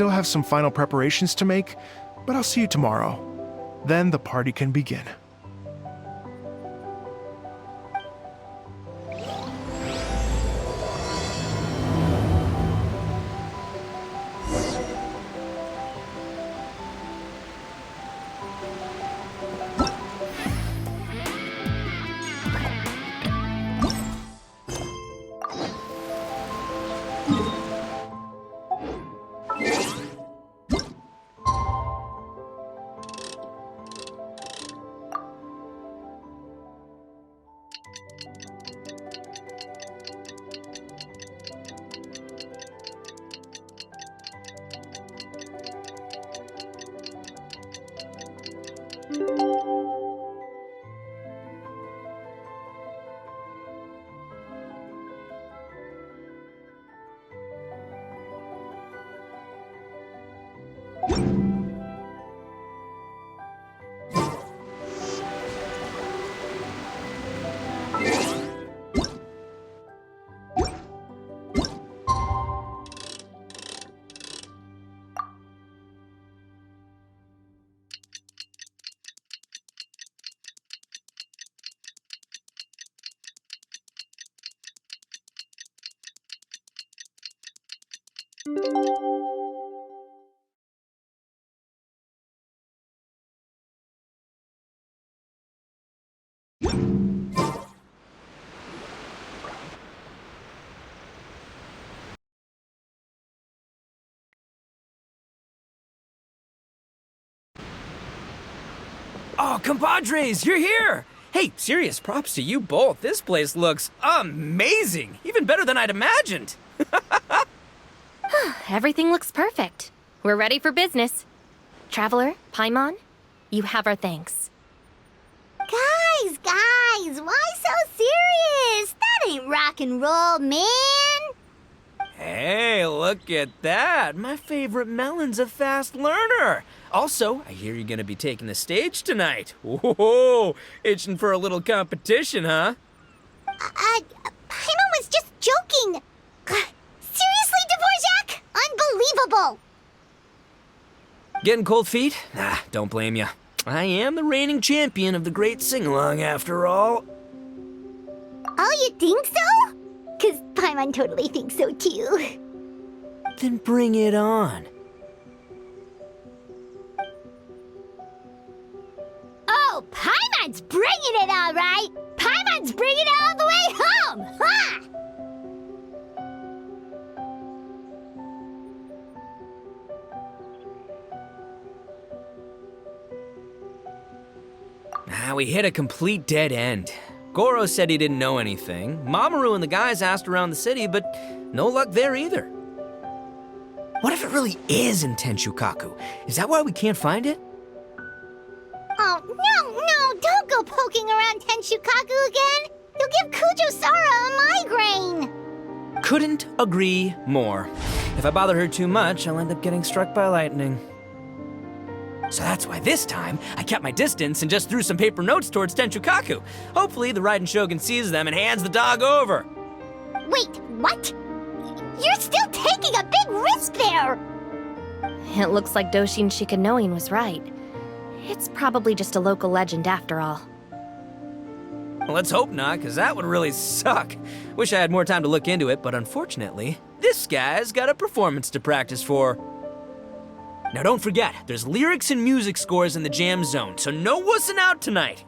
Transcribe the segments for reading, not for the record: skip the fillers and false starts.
Still have some final preparations to make, but I'll see you tomorrow. Then the party can begin. Oh, compadres, you're here! Hey, serious props to you both. This place looks amazing. Even better than I'd imagined. Everything looks perfect. We're ready for business. Traveler, Paimon, you have our thanks. Guys, why so serious? That ain't rock and roll, man. Hey, look at that. My favorite melon's a fast learner. Also, I hear you're gonna be taking the stage tonight. Whoa, itching for a little competition, huh? Paimon was just joking. Seriously, Dvorak? Unbelievable. Getting cold feet? Don't blame ya. I am the reigning champion of the great sing-along after all. Oh, you think so? 'Cause Paimon totally thinks so too. Then bring it on. Oh, Paimon's bringing it all right. Paimon's bringing it all the way home. Ha! We hit a complete dead end. Goro said he didn't know anything. Mamoru and the guys asked around the city, but no luck there either. What if it really is in Tenshukaku? Is that why we can't find it? Oh, no, don't go poking around Tenshukaku again. You'll give Kujo-Sara a migraine. Couldn't agree more. If I bother her too much, I'll end up getting struck by lightning. So that's why this time, I kept my distance and just threw some paper notes towards Tenshukaku. Hopefully, the Raiden Shogun sees them and hands the dog over. Wait, what? You're still taking a big risk there! It looks like Doshin Shikanoin was right. It's probably just a local legend after all. Well, let's hope not, because that would really suck. Wish I had more time to look into it, but unfortunately, this guy's got a performance to practice for. Now don't forget, there's lyrics and music scores in the jam zone, so no wussing out tonight.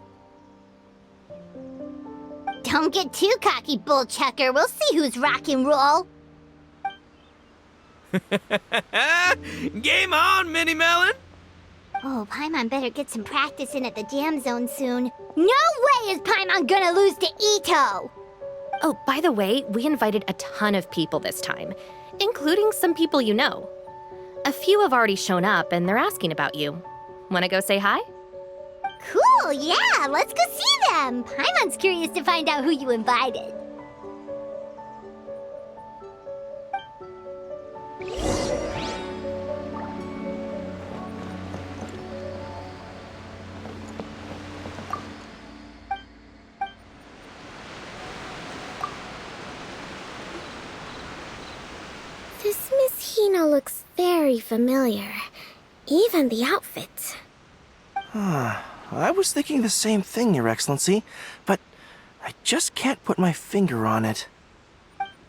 Don't get too cocky, bullchucker. We'll see who's rock and roll. Game on, Mini Melon! Oh, Paimon better get some practice in at the jam zone soon. No way is Paimon gonna lose to Itto! Oh, by the way, we invited a ton of people this time, including some people you know. A few have already shown up, and they're asking about you. Wanna go say hi? Cool, yeah, let's go see them. Paimon's curious to find out who you invited. This Miss Hina looks very very familiar. Even the outfit. I was thinking the same thing, Your Excellency, but I just can't put my finger on it.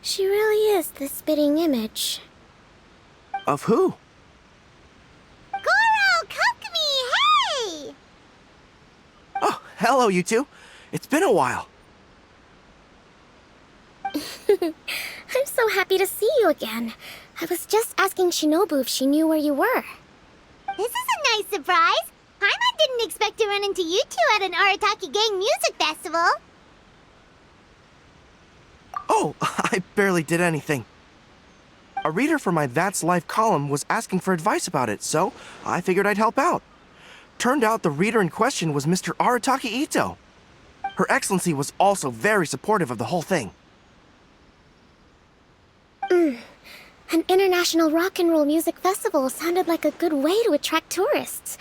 She really is the spitting image. Of who? Goro, Kokumi, hey! Oh, hello, you two. It's been a while. I'm so happy to see you again. I was just asking Shinobu if she knew where you were. This is a nice surprise. Paimon didn't expect to run into you two at an Arataki gang music festival. Oh, I barely did anything. A reader for my That's Life column was asking for advice about it, so I figured I'd help out. Turned out the reader in question was Mr. Arataki Itto. Her Excellency was also very supportive of the whole thing. An international rock and roll music festival sounded like a good way to attract tourists.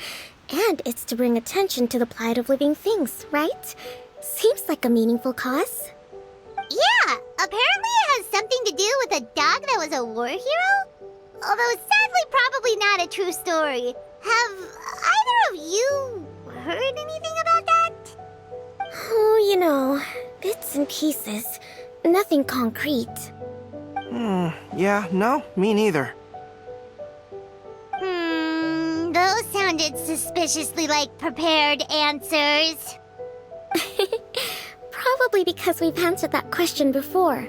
And it's to bring attention to the plight of living things, right? Seems like a meaningful cause. Yeah, apparently it has something to do with a dog that was a war hero? Although sadly probably not a true story. Have either of you heard anything about that? Oh, you know, bits and pieces. Nothing concrete. Yeah, no, me neither. Those sounded suspiciously like prepared answers. Probably because we've answered that question before.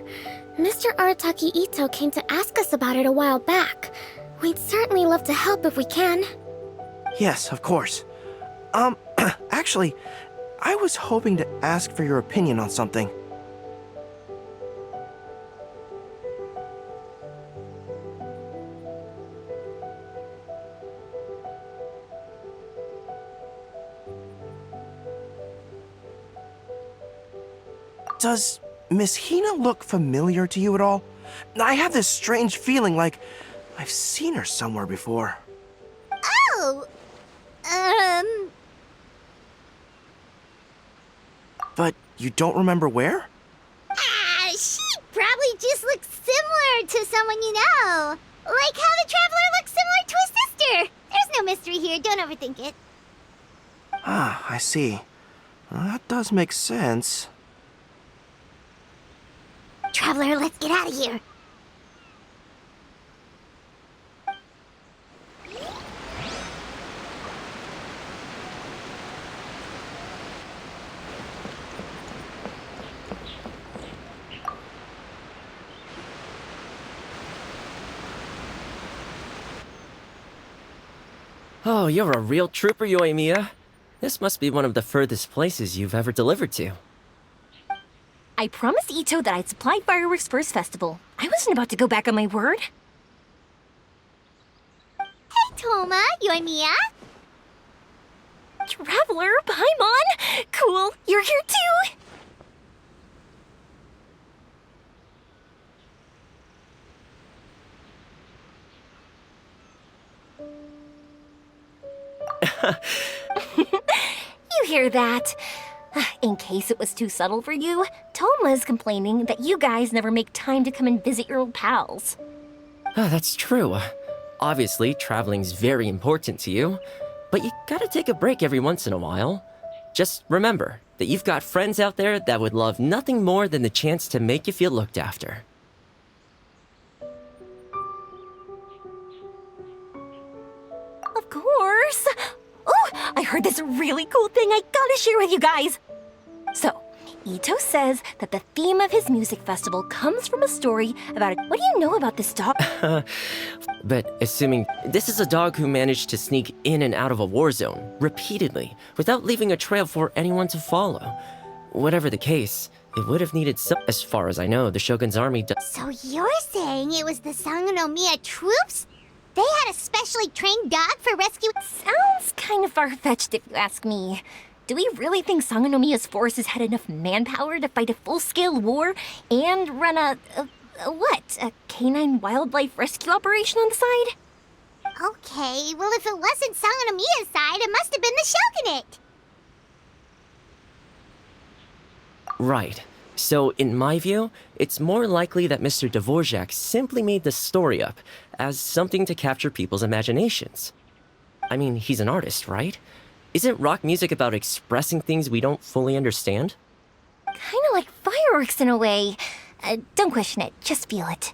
Mr. Arataki Itto came to ask us about it a while back. We'd certainly love to help if we can. Yes, of course. Actually, I was hoping to ask for your opinion on something. Does Miss Hina look familiar to you at all? I have this strange feeling like I've seen her somewhere before. Oh, But you don't remember where? she probably just looks similar to someone you know. Like how the Traveler looks similar to his sister. There's no mystery here, don't overthink it. Ah, I see. That does make sense. Traveler, let's get out of here. Oh, you're a real trooper, Yoimiya. This must be one of the furthest places you've ever delivered to. I promised Itto that I'd supply fireworks for his festival. I wasn't about to go back on my word. Hey, Toma, Yoimiya. Traveler, Paimon! Cool, you're here too! You hear that? In case it was too subtle for you, Toma's complaining that you guys never make time to come and visit your old pals. Ah, that's true. Obviously, traveling's very important to you, but you gotta take a break every once in a while. Just remember that you've got friends out there that would love nothing more than the chance to make you feel looked after. Of course! Oh, I heard this really cool thing I gotta share with you guys! So, Itto says that the theme of his music festival comes from a story about what do you know about this dog? But assuming this is a dog who managed to sneak in and out of a war zone repeatedly without leaving a trail for anyone to follow. Whatever the case, it would have needed some. As far as I know, the Shogun's army So you're saying it was the Sangonomiya troops? They had a specially trained dog for rescue? Sounds kind of far-fetched if you ask me. Do we really think Sangonomiya's forces had enough manpower to fight a full-scale war and run a canine wildlife rescue operation on the side? Okay, well if it wasn't Sangonomiya's side, it must have been the Shogunate. Right. So, in my view, it's more likely that Mr. Dvorak simply made the story up as something to capture people's imaginations. I mean, he's an artist, right? Isn't rock music about expressing things we don't fully understand? Kinda like fireworks in a way. Don't question it, just feel it.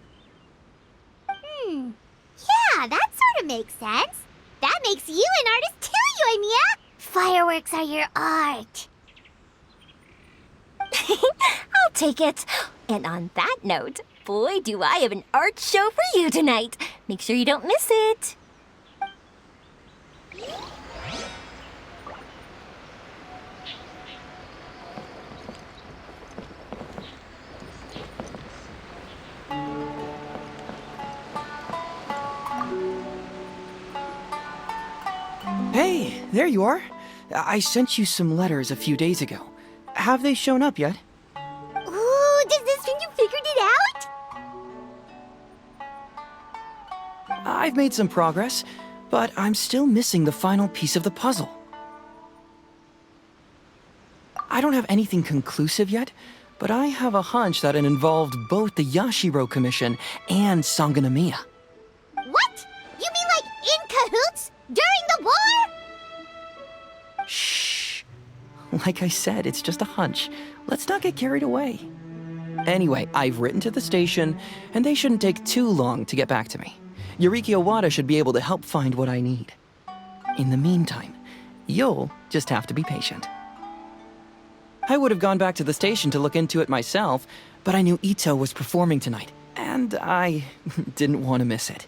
Yeah, that sort of makes sense. That makes you an artist too, Yoimiya! Fireworks are your art. I'll take it. And on that note, boy, do I have an art show for you tonight. Make sure you don't miss it. Hey, there you are. I sent you some letters a few days ago. Have they shown up yet? Ooh, does this mean you figured it out? I've made some progress, but I'm still missing the final piece of the puzzle. I don't have anything conclusive yet, but I have a hunch that it involved both the Yashiro Commission and Sanganamiya. What? You mean like in cahoots? During the war? Shh. Like I said, it's just a hunch. Let's not get carried away. Anyway, I've written to the station, and they shouldn't take too long to get back to me. Yuriki Owada should be able to help find what I need. In the meantime, you'll just have to be patient. I would have gone back to the station to look into it myself, but I knew Itto was performing tonight, and I didn't want to miss it.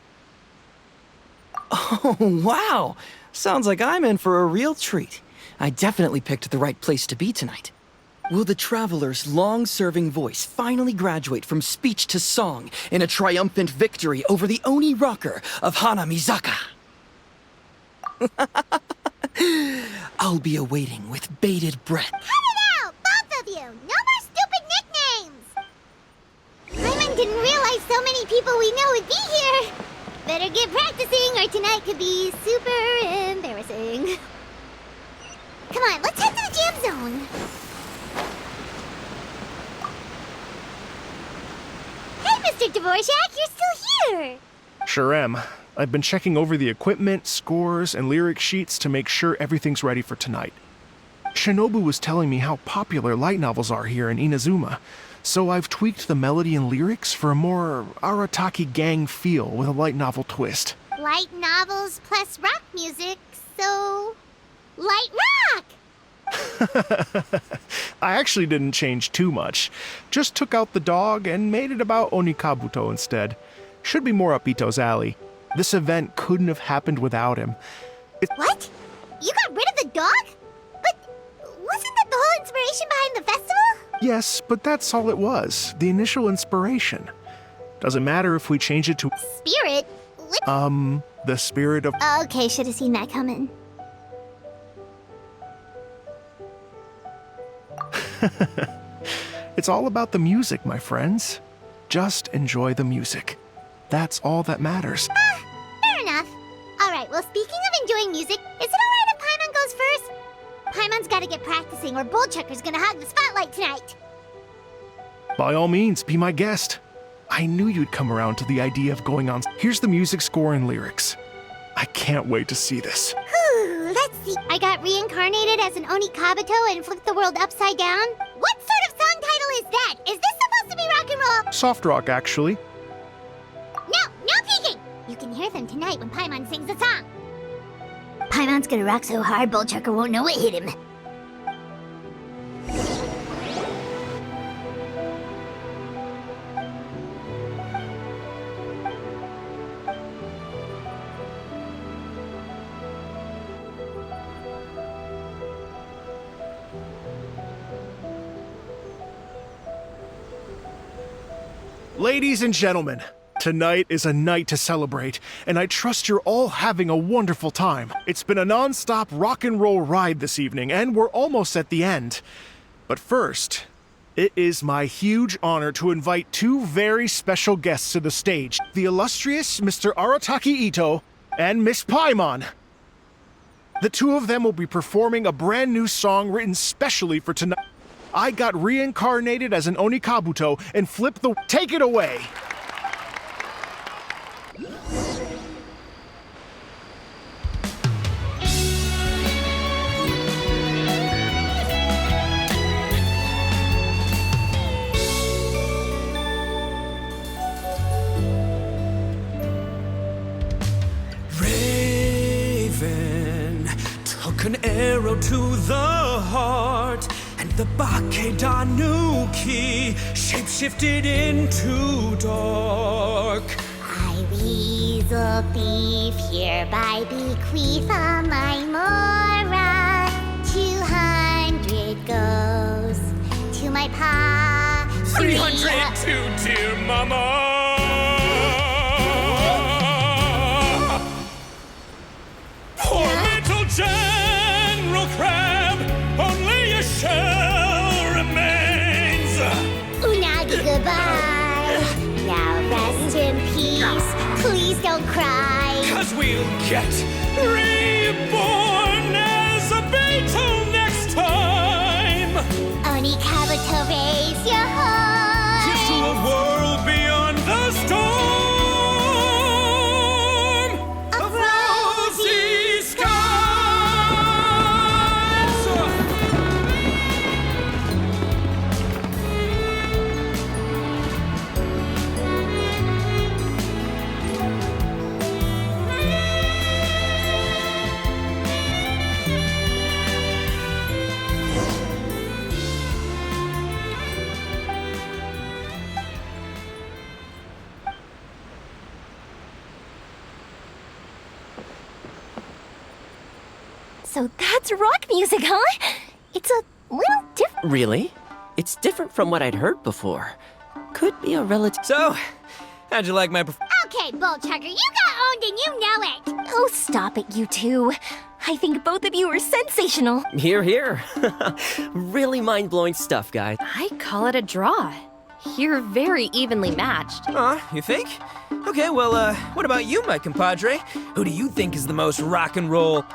Oh, wow! Sounds like I'm in for a real treat. I definitely picked the right place to be tonight. Will the traveler's long-serving voice finally graduate from speech to song in a triumphant victory over the Oni rocker of Hanamizaka? I'll be awaiting with bated breath. Cut it out, both of you! No more stupid nicknames! Raymond didn't realize so many people we know would be here. Better get practicing or tonight could be super embarrassing. Come on, let's head to the jam zone. Hey, Mr. Dvorak, you're still here! Sure am. I've been checking over the equipment, scores, and lyric sheets to make sure everything's ready for tonight. Shinobu was telling me how popular light novels are here in Inazuma, so I've tweaked the melody and lyrics for a more Arataki gang feel with a light novel twist. Light novels plus rock music, so... light rock! I actually didn't change too much. Just took out the dog and made it about Onikabuto instead. Should be more up Itto's alley. This event couldn't have happened without him. What? You got rid of the dog? But wasn't that the whole inspiration behind the festival? Yes, but that's all it was. The initial inspiration. Doesn't matter if we change it to... Spirit? the spirit of... Okay, should have seen that coming. It's all about the music, my friends. Just enjoy the music. That's all that matters. Fair enough. Alright, well, speaking of enjoying music, is it alright if Paimon goes first? Paimon's gotta get practicing or Bullchucker's gonna hog the spotlight tonight. By all means, be my guest. I knew you'd come around to the idea of going on. Here's the music score and lyrics. I can't wait to see this. Whew, let's see. I got reincarnated as an Oni Kabuto and flipped the world upside down. What sort of song title is that? Is this supposed to be rock and roll? Soft rock, actually. No peeking! You can hear them tonight when Paimon sings the song. Paimon's gonna rock so hard, Bullchucker won't know it hit him. Ladies and gentlemen, tonight is a night to celebrate, and I trust you're all having a wonderful time. It's been a non-stop rock and roll ride this evening, and we're almost at the end. But first, it is my huge honor to invite two very special guests to the stage, the illustrious Mr. Arataki Itto and Miss Paimon. The two of them will be performing a brand new song written specially for tonight. I got reincarnated as an Onikabuto and flipped the... Take it away! Raven took an arrow to the heart, and the Bakedanuki shapeshifted into dark. I, Weasel Thief, hereby bequeath a my Mora. 200 goes to my pa. 300 to dear mama. Poor little General Crab, only a shell remains. Unagi, goodbye. Now rest in peace. Please don't cry. 'Cause we'll get reborn as a beetle next time. Onikabuto, raise your horn. Here's to a world beyond the storm of rosy skies. So that's rock music, huh? It's a little different. Really? It's different from what I'd heard before. Could be a relative. So, how'd you like my Okay, Bullchugger, you got owned and you know it. Oh, stop it, you two. I think both of you are sensational. Here, here. Really mind-blowing stuff, guys. I call it a draw. You're very evenly matched. You think? Okay, well, what about you, my compadre? Who do you think is the most rock and roll?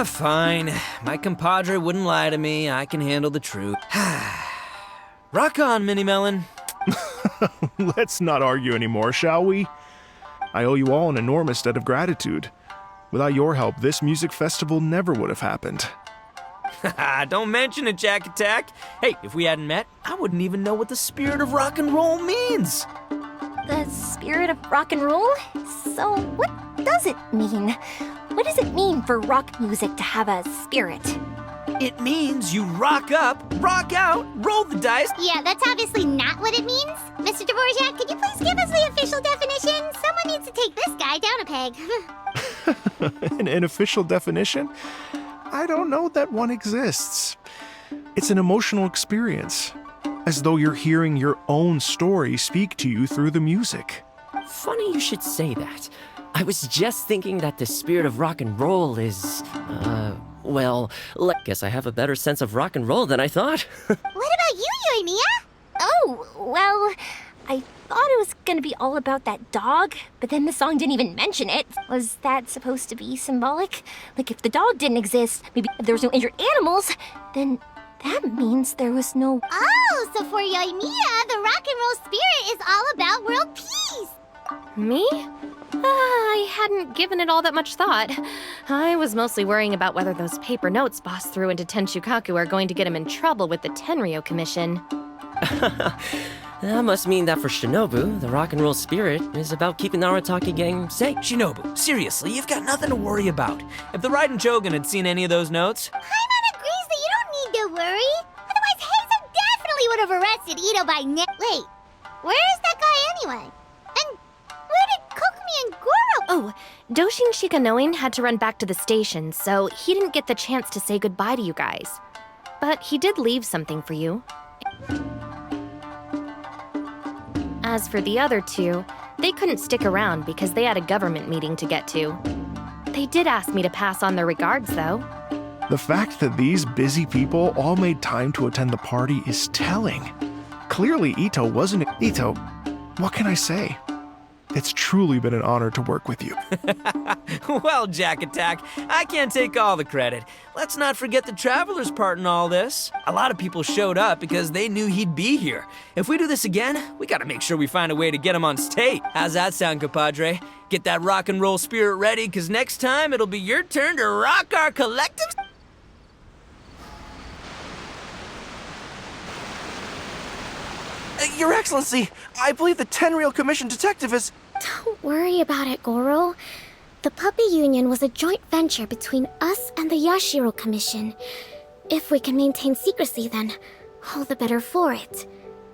Fine. My compadre wouldn't lie to me. I can handle the truth. Rock on, Mini Melon. Let's not argue anymore, shall we? I owe you all an enormous debt of gratitude. Without your help, this music festival never would have happened. Don't mention it, Jack Attack. Hey, if we hadn't met, I wouldn't even know what the spirit of rock and roll means. The spirit of rock and roll? So, what does it mean? What does it mean for rock music to have a spirit? It means you rock up, rock out, roll the dice. Yeah, that's obviously not what it means. Mr. Dvorak, could you please give us the official definition? Someone needs to take this guy down a peg. An official definition? I don't know that one exists. It's an emotional experience, as though you're hearing your own story speak to you through the music. Funny you should say that. I was just thinking that the spirit of rock and roll is, well, guess I have a better sense of rock and roll than I thought. What about you, Yoimiya? Oh, well, I thought it was gonna be all about that dog, but then the song didn't even mention it. Was that supposed to be symbolic? Like, if the dog didn't exist, maybe if there was no injured animals, then that means there was no... Oh, so for Yoimiya, the rock and roll spirit is all about world peace. Me? I hadn't given it all that much thought. I was mostly worrying about whether those paper notes Boss threw into Tenshukaku are going to get him in trouble with the Tenryo Commission. That must mean that for Shinobu, the rock and roll spirit is about keeping the Arataki gang safe. Shinobu, seriously, you've got nothing to worry about. If the Raiden Shogun had seen any of those notes... Paimon agrees that you don't need to worry. Otherwise, Heizo definitely would have arrested Itto by now. Wait, where is that guy anyway? And where did Kokumi and Goro... Oh, Doshin Shikanoin had to run back to the station, so he didn't get the chance to say goodbye to you guys. But he did leave something for you. As for the other two, they couldn't stick around because they had a government meeting to get to. They did ask me to pass on their regards, though. The fact that these busy people all made time to attend the party is telling. Clearly, Itto wasn't... Itto, what can I say? It's truly been an honor to work with you. Well, Jack Attack, I can't take all the credit. Let's not forget the Traveler's part in all this. A lot of people showed up because they knew he'd be here. If we do this again, we gotta make sure we find a way to get him on stage. How's that sound, compadre? Get that rock and roll spirit ready, because next time it'll be your turn to rock our collective... Your Excellency, I believe the Tenryou Commission detective is... Don't worry about it, Goro. The Puppy Union was a joint venture between us and the Yashiro Commission. If we can maintain secrecy, then all the better for it.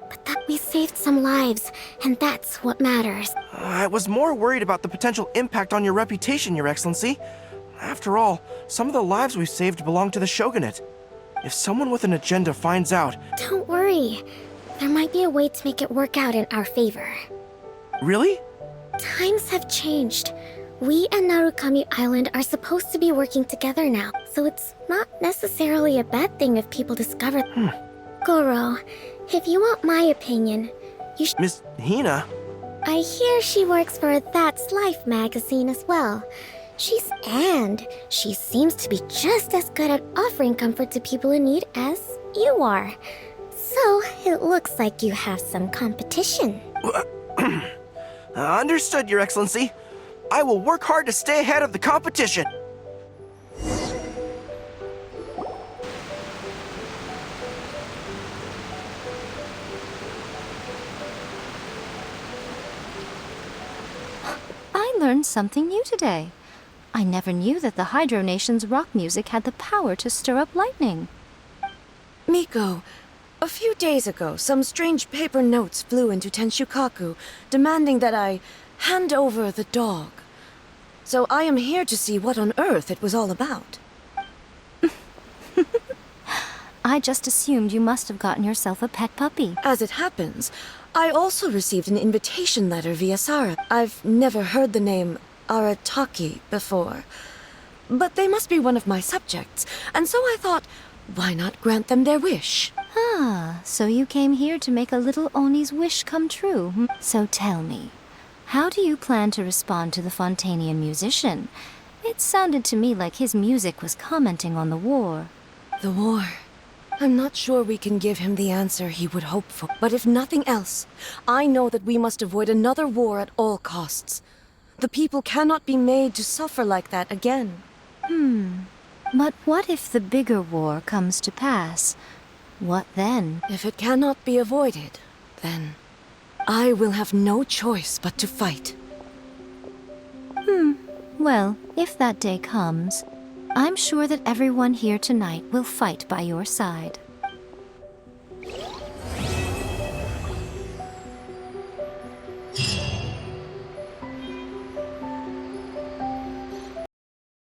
But that we saved some lives, and that's what matters. I was more worried about the potential impact on your reputation, Your Excellency. After all, some of the lives we've saved belong to the Shogunate. If someone with an agenda finds out... Don't worry. There might be a way to make it work out in our favor. Really? Times have changed. We and Narukami Island are supposed to be working together now, so it's not necessarily a bad thing if people discover... Goro, if you want my opinion, you should... Miss Hina? I hear she works for That's Life magazine as well. She seems to be just as good at offering comfort to people in need as you are. So, it looks like you have some competition. Understood, Your Excellency. I will work hard to stay ahead of the competition. I learned something new today. I never knew that the Hydro Nation's rock music had the power to stir up lightning. Miko, a few days ago, some strange paper notes flew into Tenshukaku, demanding that I hand over the dog. So I am here to see what on earth it was all about. I just assumed you must have gotten yourself a pet puppy. As it happens, I also received an invitation letter via Sara. I've never heard the name Arataki before, but they must be one of my subjects, and so I thought, why not grant them their wish? Ah, so you came here to make a little Oni's wish come true. So tell me, how do you plan to respond to the Fontanian musician? It sounded to me like his music was commenting on the war. The war. I'm not sure we can give him the answer he would hope for. But if nothing else, I know that we must avoid another war at all costs. The people cannot be made to suffer like that again. But what if the bigger war comes to pass? What then? If it cannot be avoided, then I will have no choice but to fight. Well, if that day comes, I'm sure that everyone here tonight will fight by your side.